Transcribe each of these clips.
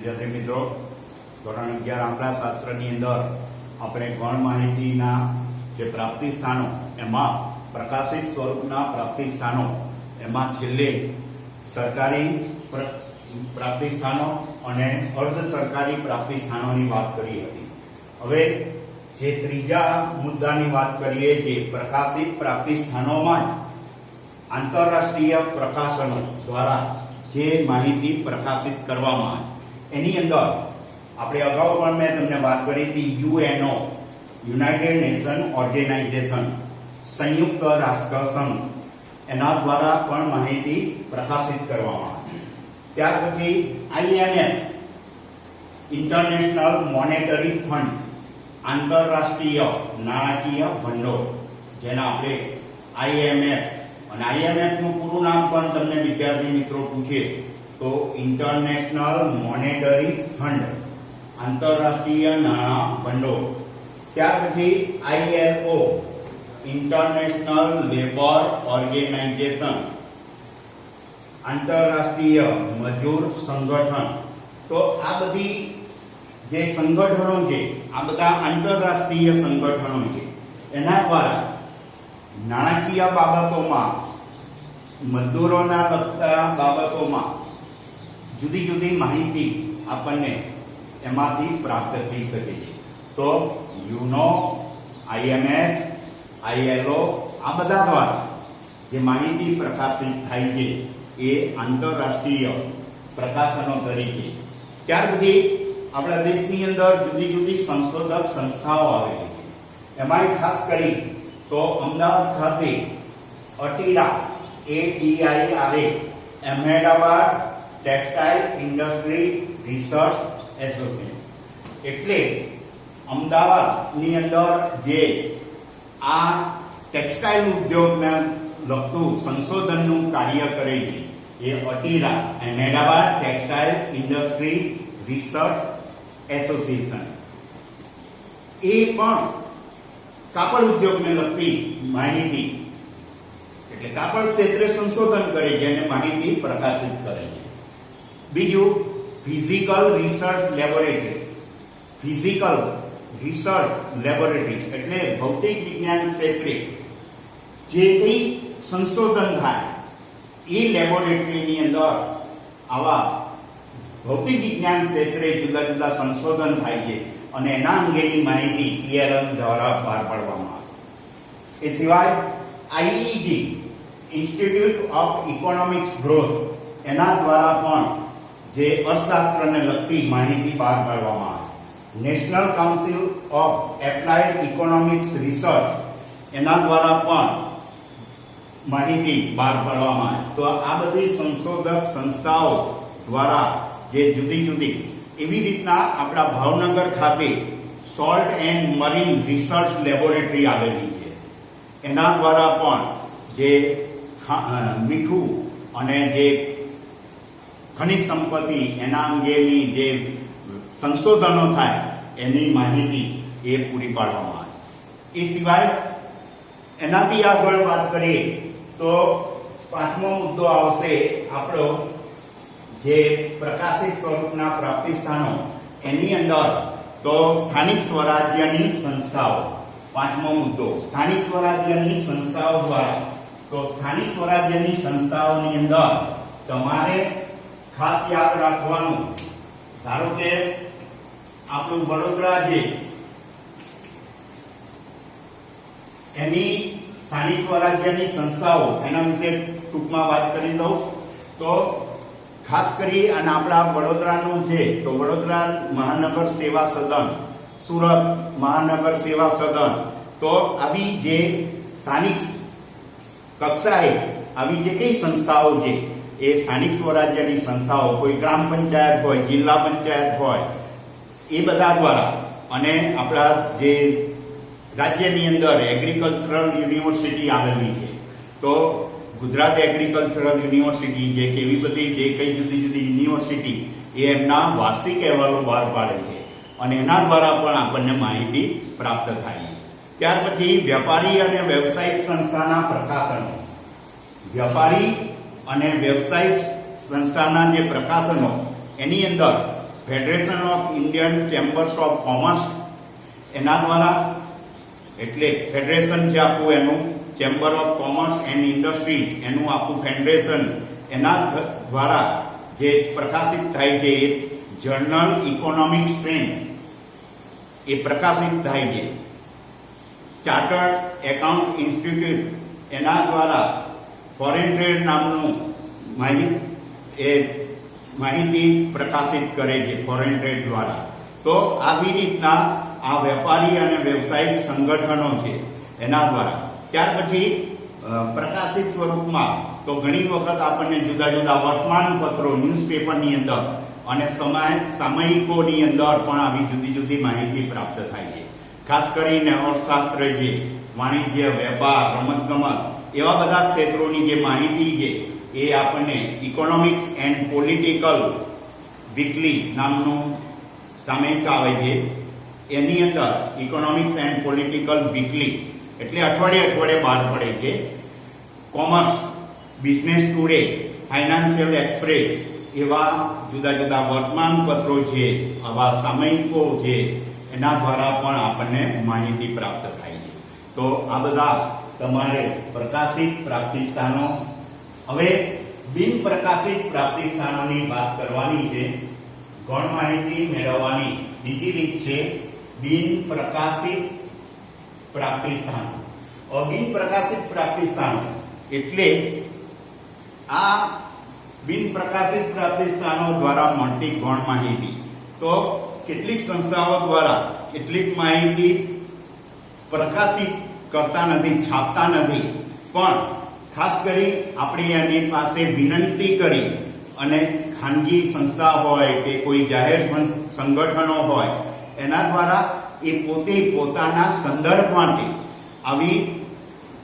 વિદ્યાર્થી મિત્રો, ધોરણ 11 આંકડાશાસ્ત્રની અંદર આપણે ગણ માહિતીના જે પ્રાપ્તિ સ્થાનો એમાં પ્રકાશિત સ્વરૂપના પ્રાપ્તિ સ્થાનો એમાં છેલ્લે સરકારી પ્રાપ્તિ સ્થાનો અને અર્ધ સરકારી પ્રાપ્તિ સ્થાનોની વાત કરી હતી. હવે જે ત્રીજા મુદ્દાની વાત કરીએ જે પ્રકાશિત પ્રાપ્તિ સ્થાનોમાં આંતરરાષ્ટ્રીય પ્રકાશનો દ્વારા જે માહિતી પ્રકાશિત કરવામાં આવે એની અંદર આપણે અગાઉ પણ મેં તમને વાત કરી હતી યુએનઓ, યુનાઇટેડ નેશન ઓર્ગેનાઇઝેશન, સંયુક્ત રાષ્ટ્ર સંઘ, એના દ્વારા પણ માહિતી પ્રકાશિત કરવામાં આવે. ત્યાર પછી IMF, ઇન્ટરનેશનલ મોનેટરી ફંડ, આંતરરાષ્ટ્રીય નાણાકીય ભંડોળ, જેના આપણે IMF, અને IMF નું પૂરું નામ પણ તમને વિદ્યાર્થી મિત્રો પૂછે તો ઇન્ટરનેશનલ મોનેટરી ફંડ, આંતરરાષ્ટ્રીય નાણાં ભંડોળ. ત્યાર પછી ILO, ઇન્ટરનેશનલ લેબર ઓર્ગેનાઇઝેશન, આંતરરાષ્ટ્રીય મજૂર સંગઠન. તો આ બધી જે સંગઠનો છે આ બધા આંતરરાષ્ટ્રીય સંગઠનો છે, એના દ્વારા નાણાકીય બાબતોમાં, મજદૂરોના લગતા બાબતોમાં જુદી જુદી માહિતી આપણને એમાંથી પ્રાપ્ત થઈ શકે છે. તો યુનો, IMF, ILO આ બધા દ્વારા જે માહિતી પ્રકાશિત થાય છે એ આંતરરાષ્ટ્રીય પ્રકાશનો તરીકે. ત્યાર પછી આપણા દેશની અંદર જુદી જુદી સંશોધક સંસ્થાઓ આવેલી છે. એમાં ખાસ કરી તો અમદાવાદ ખાતે ATIRA, ATIRA, Ahmedabad textile industry research association, એટલે અમદાવાદની અંદર જે આ ટેક્સટાઇલ ઉદ્યોગને લગતું સંશોધનનું કાર્ય કરે છે એ ATIRA, Ahmedabad textile industry research association, એ પણ કાપડ ઉદ્યોગને લગતી માહિતી એટલે કાપડ ક્ષેત્રે સંશોધન કરે છે અને માહિતી પ્રકાશિત કરે છે. બીજું physical research laboratory, physical research laboratory એટલે ભૌતિક વિજ્ઞાન ક્ષેત્રે જે કંઈ સંશોધન થાય એ લેબોરેટરીની અંદર આવા ભૌતિક વિજ્ઞાન ક્ષેત્રે જુદા જુદા સંશોધન થાય છે અને એના અંગેની માહિતી PLM દ્વારા બહાર પાડવામાં આવે. એ સિવાય IEG, institute of economics growth, એના દ્વારા પણ જે અર્થશાસ્ત્રને લગતી માહિતી બહાર પાડવામાં આવે. National council of applied economics research, એના દ્વારા પણ માહિતી બહાર પાડવામાં આવે. તો આ બધી સંશોધક સંસ્થાઓ દ્વારા જે જુદી જુદી એવી રીતના આપણા ભાવનગર ખાતે salt and marine research laboratory આવેલી છે. એના દ્વારા પણ જે મીઠું અને જે ખનિજ સંપત્તિ એના અંગેની જે સંશોધનો થાય એની માહિતી એ પૂરી પાડવામાં આવે. એ સિવાય એનાથી આગળ વાત કરીએ તો પાંચમો મુદ્દો આવશે આપણો જે પ્રકાશિત સ્વરૂપના પ્રાપ્તિ સ્થાનો એની અંદર તો સ્થાનિક સ્વરાજ્યની સંસ્થાઓ. પાંચમો મુદ્દો સ્થાનિક સ્વરાજ્યની સંસ્થાઓ દ્વારા. તો સ્થાનિક સ્વરાજ્યની સંસ્થાઓની અંદર તમારે ખાસ યાદ રાખવાનું, ધારો કે આપણું વડોદરા છે એની સ્થાનિક સ્વરાજ્યની સંસ્થાઓ એના વિશે ટૂંકમાં વાત કરી દઉં તો ખાસ કરી અને આપણા વડોદરાનું છે તો વડોદરા મહાનગર સેવા સદન, સુરત મહાનગર સેવા સદન. તો આવી જે સ્થાનિક કક્ષાએ આવી જે કઈ સંસ્થાઓ છે એ સ્થાનિક સ્વરાજ્યની સંસ્થાઓ, કોઈ ગ્રામ પંચાયત હોય, જિલ્લા પંચાયત હોય, એ બધા દ્વારા અને આપણા જે રાજ્યની અંદર એગ્રીકલ્ચરલ યુનિવર્સિટી આવેલી છે તો ગુજરાત એગ્રીકલ્ચરલ યુનિવર્સિટી જે કે એવી બધી જે કઈ જુદી જુદી યુનિવર્સિટી એ એમના વાર્ષિક અહેવાલો બહાર પાડે છે અને એના દ્વારા પણ આપણને માહિતી પ્રાપ્ત થાય છે. ત્યાર પછી વેપારી અને વ્યવસાયિક સંસ્થાના પ્રકાશનો. વ્યાપારી અને વ્યવસાયિક સંસ્થાના જે પ્રકાશનો એની અંદર federation of Indian chambers of commerce એના દ્વારા, એટલે ફેડરેશન છે આખું એનું, chamber of commerce and industry એનું આખું ફેડરેશન, એના દ્વારા જે પ્રકાશિત થાય છે એ જર્નલ ઇકોનોમિક્સ ટ્રેન્ડ એ પ્રકાશિત થાય છે. ચાર્ટર્ડ એકાઉન્ટ ઇન્સ્ટિટ્યૂટ એના દ્વારા ફોરેન ટ્રેડ નામનું માહિતી પ્રકાશિત કરે છે ફોરેન ટ્રેડ દ્વારા. તો આવી રીતના આ વેપારી અને વ્યવસાયિક સંગઠનો છે એના દ્વારા. ત્યાર પછી પ્રકાશિત સ્વરૂપમાં તો ઘણી વખત આપણને જુદા જુદા વર્તમાન પત્રો, ન્યૂઝપેપરની અંદર અને સામયિકોની અંદર પણ આવી જુદી જુદી માહિતી પ્રાપ્ત થાય છે. ખાસ કરીને અર્થશાસ્ત્ર છે, વાણિજ્ય, વેપાર, રમતગમત એવા બધા ક્ષેત્રોની જે માહિતી છે એ આપણને ઇકોનોમિક્સ એન્ડ પોલિટિકલ વીકલી નામનું સામયિક આવે છે. એની અંદર ઇકોનોમિક્સ એન્ડ પોલિટિકલ વીકલી એટલે અઠવાડિયે બહાર પડે છે. Commerce, business today, financial express એવા જુદા જુદા વર્તમાન પત્રો છે, આવા સામયિકો છે, એના દ્વારા પણ આપણને માહિતી પ્રાપ્ત થાય છે. તો આ બધા તમારે પ્રકાશિત પ્રાપ્તિસ્થાનો. હવે બિન પ્રકાશિત પ્રાપ્તિસ્થાનોની વાત કરવાની છે. ગૌણ માહિતી મેળવવાની બીજી રીત છે બિન પ્રકાશિત પ્રાપ્તિસ્થાનો. બિન પ્રકાશિત પ્રાપ્તિસ્થાનો એટલે આ બિન પ્રકાશિત પ્રાપ્તિસ્થાનો દ્વારા મળતી ગૌણ માહિતી. તો કેટલીક સંસ્થાઓ દ્વારા કેટલીક માહિતી પ્રકાશિત કરતા નથી, છાપતા નથી, પણ ખાસ કરી આપણે એની પાસે વિનંતી કરી અને ખાનગી સંસ્થા હોય કે કોઈ જાહેર સંગઠનો હોય એના દ્વારા એ પોતે પોતાના સંદર્ભ માટે આવી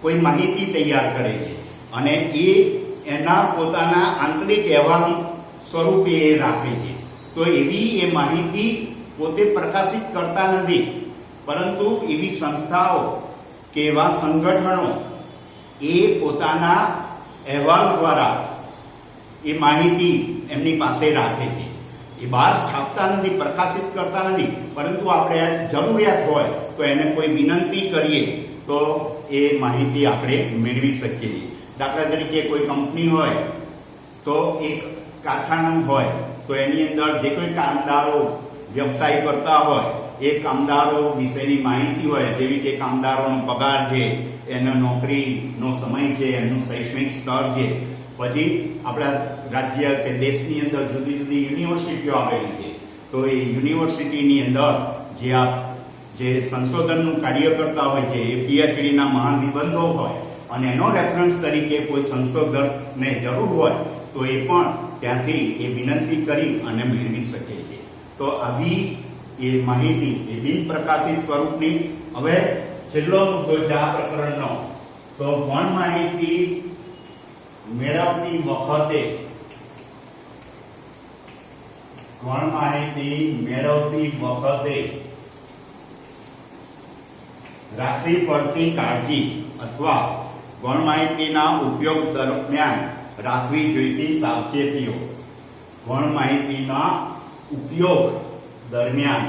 કોઈ માહિતી તૈયાર કરે છે અને એ એના પોતાના આંતરિક અહેવાલ સ્વરૂપે એ રાખે છે. તો એવી એ માહિતી પોતે પ્રકાશિત કરતા નથી, પરંતુ એવી સંસ્થાઓ કે એવા સંગઠનો એ પોતાના અહેવાલ દ્વારા એ માહિતી એમની પાસે રાખે છે. એ બહાર છાપતા નથી, પ્રકાશિત કરતા નથી, પરંતુ આપણે જરૂરિયાત હોય તો એને કોઈ વિનંતી કરીએ તો એ માહિતી આપણે મેળવી શકીએ છીએ. દાખલા તરીકે કોઈ કંપની હોય તો એક કારખાનું હોય તો એની અંદર જે કોઈ કામદારો વ્યવસાય કરતા હોય એ કામદારો વિશેની માહિતી હોય, જેવી કે કામદારોનો પગાર છે, એનો નોકરીનો સમય છે, એમનું શૈક્ષણિક સ્તર છે. પછી આપણા રાજ્ય કે દેશની અંદર જુદી જુદી યુનિવર્સિટીઓ આવેલી છે, તો એ યુનિવર્સિટીની અંદર જે સંશોધનનું કાર્ય કરતા હોય છે એ પીએચડીના મહાન નિબંધો હોય અને એનો રેફરન્સ તરીકે કોઈ સંશોધકને જરૂર હોય તો એ પણ ત્યાંથી એ વિનંતી કરી અને મેળવી શકે છે. તો આવી એ માહિતી એ બિન પ્રકાશિત સ્વરૂપની. હવે છેલ્લો મુદ્દો છે આ પ્રકરણનો, તો ગૌણ માહિતી મેળવતી વખતે રાખવી પડતી કાળજી અથવા ગૌણ માહિતીના ઉપયોગ દરમિયાન રાખવી જોઈતી સાવચેતીઓ. ગૌણ માહિતીના ઉપયોગ દરમિયાન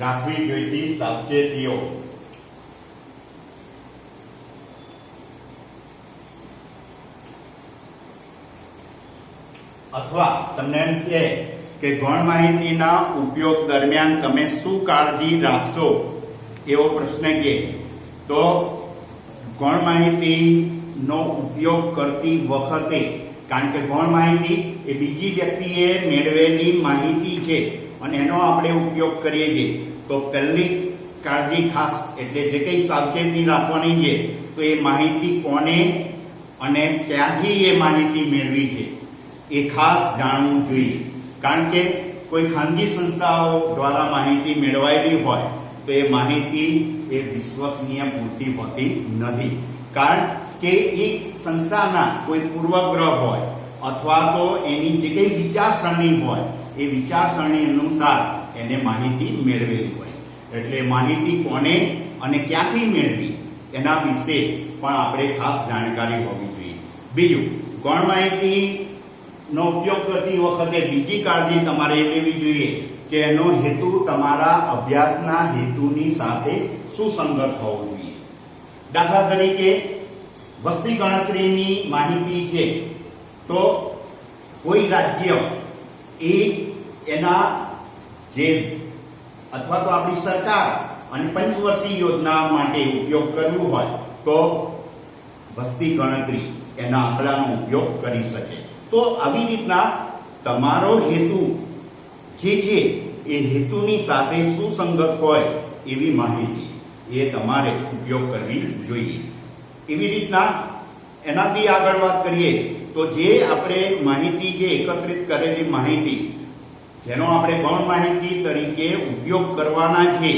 રાખવી જોઈતી સાવચેતીઓ. અથવા તમને એમ કહે કે ગૌણ માહિતીના ઉપયોગ દરમિયાન તમે શું કાળજી રાખશો એવો પ્રશ્ન કહે તો ગૌણ માહિતીનો ઉપયોગ કરતી વખતે, કારણ કે ગૌણ માહિતી એ બીજી વ્યક્તિએ મેળવેલી માહિતી છે અને એનો આપણે ઉપયોગ કરીએ છીએ, તો પહેલી કાળજી ખાસ એટલે જે કંઈ સાવચેતી રાખવાની છે તો એ માહિતી કોને અને ક્યાંથી એ માહિતી મેળવી છે એ ખાસ જાણવું જોઈએ. કારણ કે કોઈ ખાનગી સંસ્થાઓ દ્વારા માહિતી મેળવાયેલી હોય તો એ માહિતી એ વિશ્વસનીય પૂરતી હોતી નથી. કારણ કે એ સંસ્થાના કોઈ પૂર્વગ્રહ હોય અથવા તો એની જે કંઈ વિચારસરણી હોય એ વિચારસરણી અનુસાર એને માહિતી મેળવેલી હોય. એટલે માહિતી કોને અને ક્યાંથી મેળવી એના વિશે પણ પણ આપણે ખાસ જાણકારી હોવી જોઈએ. બીજું, ગૌણ માહિતીનો ઉપયોગ કરતી વખતે બીજી કાળજી તમારે એ લેવી જોઈએ કે એનો હેતુ તમારા અભ્યાસના હેતુની સાથે સુસંગત હોવો જોઈએ. દાખલા તરીકે વસ્તી ગણતરીની માહિતી છે તો કોઈ રાજ્ય એના જે અથવા તો આપણી સરકાર અને પંચવર્ષીય યોજના માટે ઉપયોગ કરવું હોય તો વસ્તી ગણતરી એના આંકડાનો ઉપયોગ કરી શકે. તો આવી રીતના તમારો હેતુ જે છે એ હેતુની સાથે સુસંગત હોય એવી માહિતી એ તમારે ઉપયોગ કરવી જોઈએ. એવી રીતના એનાથી આગળ વાત કરીએ તો જે આપણે માહિતી જે એકત્રિત કરેલી માહિતી જેનો આપણે ગૌણ માહિતી તરીકે ઉપયોગ કરવાના છે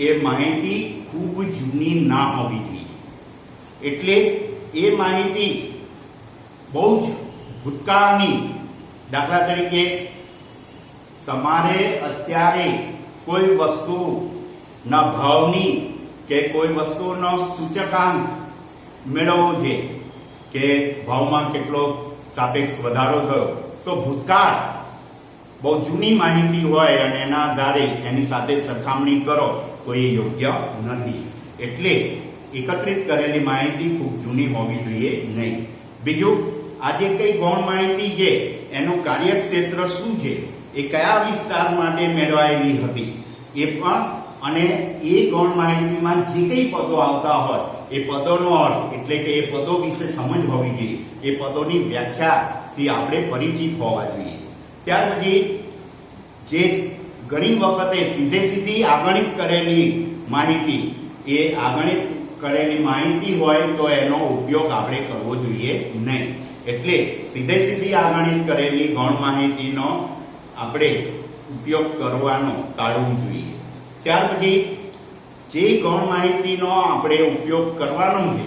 એ માહિતી ખૂબ જૂની ના હોવી જોઈએ. એટલે એ માહિતી બહુ જ ભૂતકાળની, દાખલા તરીકે તમારે અત્યારે કોઈ વસ્તુના ભાવની કે કોઈ વસ્તુનો સૂચકાંક મેળવવો છે કે ભાવમાં કેટલો સાપેક્ષ વધારો થયો, તો ભૂતકાળ બહુ જૂની માહિતી હોય અને એના આધારે એની સાથે સરખામણી કરો તો એ યોગ્ય નથી. એટલે એકત્રિત કરેલી માહિતી ખૂબ જૂની હોવી જોઈએ નહીં. બીજું, આજે કઈ ગૌણ માહિતી છે એનું કાર્યક્ષેત્ર શું છે, એ કયા વિસ્તાર માટે મેળવાયેલી હતી એ પણ, અને એ ગૌણ માહિતીમાં જે કઈ પદો આવતા હોય એ પદોનો અર્થ એટલે કે એ પદો વિશે સમજ હોવી જોઈએ. એ પદોની વ્યાખ્યાથી આપણે પરિચિત હોવા જોઈએ. ત્યાર પછી જે ઘણી વખતે સીધી આગણિત કરેલી માહિતી, એ આગણિત કરેલી માહિતી હોય તો એનો ઉપયોગ આપણે કરવો જોઈએ નહીં. એટલે સીધી આગણિત કરેલી ગૌણ માહિતીનો આપણે ઉપયોગ કરવાનો ટાળવું જોઈએ. ત્યાર પછી જે ગૌણ માહિતીનો આપણે ઉપયોગ કરવાનો છે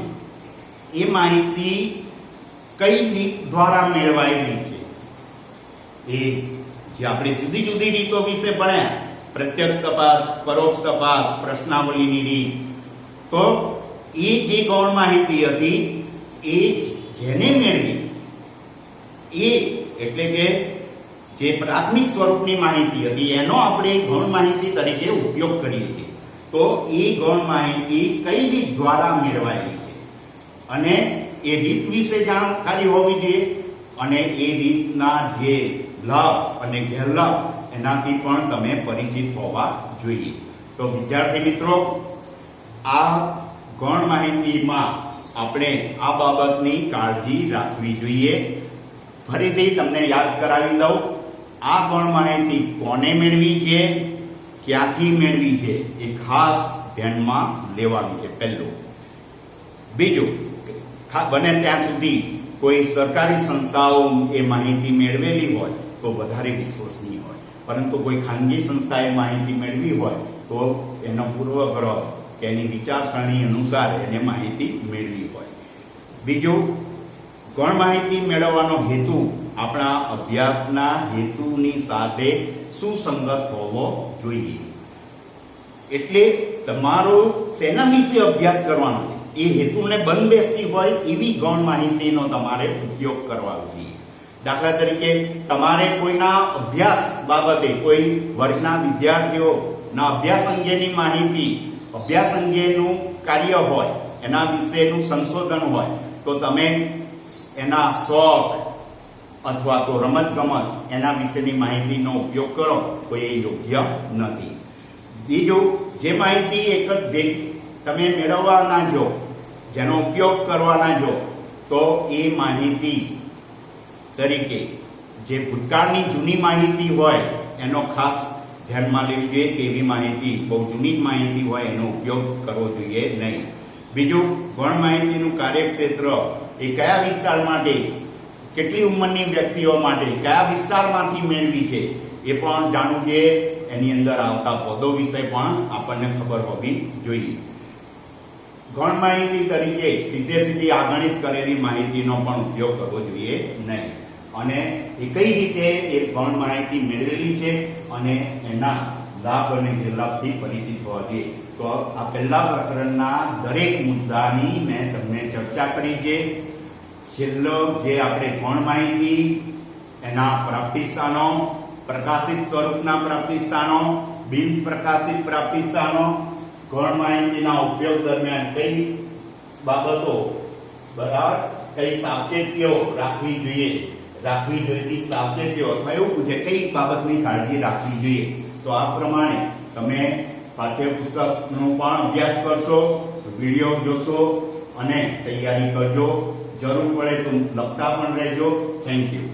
એ માહિતી કઈ રીત દ્વારા મેળવાયેલી છે, એ જે આપણે જુદી જુદી રીતો વિશે ભણ્યા, પ્રત્યક્ષ તપાસ, પરોક્ષ તપાસ, પ્રશ્નાવલીની રીત, તો એ જે ગૌણ માહિતી હતી એ જેને મેળવી એ એટલે કે જે પ્રાથમિક સ્વરૂપની માહિતી હતી એનો આપણે ગૌણ માહિતી તરીકે ઉપયોગ કરીએ છીએ. તો એ ગૌણ માહિતી કઈ રીત દ્વારા મેળવાયેલી છે અને એ રીત વિશે જાણકારી હોવી જોઈએ, અને એ રીતના જે લાભ અને ગેરલાભ એનાથી પણ તમે પરિચિત હોવા જોઈએ. તો વિદ્યાર્થી મિત્રો, આ ગૌણ માહિતીમાં આપણે આ બાબતની કાળજી રાખવી જોઈએ. ફરીથી તમને યાદ કરાવી દઉં, આ ગૌણ માહિતી કોને મેળવી છે, ક્યાંથી મેળવી છે, એ ખાસ ધ્યાનમાં લેવાનું છે પહેલું. બીજું, બને ત્યાં સુધી કોઈ સરકારી સંસ્થાઓ એ માહિતી મેળવેલી હોય તો વધારે વિશ્વસનીય હોય, પરંતુ કોઈ ખાનગી સંસ્થાએ માહિતી મેળવી હોય તો એનો પૂર્વગ્રહ કે એની વિચારસરણી અનુસાર એને માહિતી મેળવી હોય. બીજું, ગૌણ માહિતી મેળવવાનો હેતુ આપણા અભ્યાસના હેતુની સાથે સુસંગત હોવો જોઈએ. એટલે તમારો શેના વિશે અભ્યાસ કરવાનો છે એ હેતુને બંધબેસતી હોય એવી ગૌણ માહિતીનો તમારે ઉપયોગ કરવા જોઈએ. દાખલા તરીકે તમારે કોઈના અભ્યાસ બાબતે, કોઈ વર્ગના વિદ્યાર્થીઓના અભ્યાસ અંગેની માહિતી, અભ્યાસ અંગેનું કાર્ય હોય, એના વિશેનું સંશોધન હોય, તો તમે એના શોખ અથવા તો રમતગમત એના વિશેની માહિતીનો ઉપયોગ કરો તો એ યોગ્ય નથી. બીજું, જે માહિતી એક જ તમે મેળવવાના છો, જેનો ઉપયોગ કરવાના છો, તો એ માહિતી તરીકે જે ભૂતકાળની જૂની માહિતી હોય એનો ખાસ ધ્યાનમાં લેવું જોઈએ કે એવી માહિતી, બહુ જૂની માહિતી હોય એનો ઉપયોગ કરવો જોઈએ નહીં. બીજું, ગૌણ માહિતીનું કાર્યક્ષેત્ર એ કયા વિસ્તાર માટે, કેટલી ઉંમરની વ્યક્તિઓ માટે, કયા વિસ્તારમાંથી મેળવી છે એ પણ જાણવું જોઈએ. એની અંદર આવતા પદો વિશે પણ આપણને ખબર હોવી જોઈએ. ગૌણ માહિતી તરીકે સીધી આગણિત કરેલી માહિતીનો પણ ઉપયોગ કરવો જોઈએ નહીં. અને એ કઈ રીતે એ ગૌણ માહિતી મેળવેલી છે અને એના લાભ અને ગેરલાભથી પરિચિત હોવા જોઈએ તો આ પહેલા પ્રકરણના દરેક મુદ્દાની મેં તમને ચર્ચા કરી છે. છેલ્લો જે આપણે ગૌણ માહિતી, એના પ્રાપ્તિ સ્થાનો, પ્રકાશિત સ્વરૂપના પ્રાપ્તિ સ્થાનો, બિન પ્રકાશિત પ્રાપ્તિ સ્થાનો, ગૌણ માહિતીના ઉપયોગ દરમિયાન કઈ બાબતો બરાબર, કઈ સાવચેતીઓ રાખવી જોઈતી સાવચેતીઓ, અથવા એવું પૂછે કઈ બાબતની કાળજી રાખવી જોઈએ. તો આ પ્રમાણે તમે પાઠ્યપુસ્તકનો પણ અભ્યાસ કરશો, વિડીયો જોશો અને તૈયારી કરજો. જરૂર પડે તો લખતા પણ રહેજો. Thank you.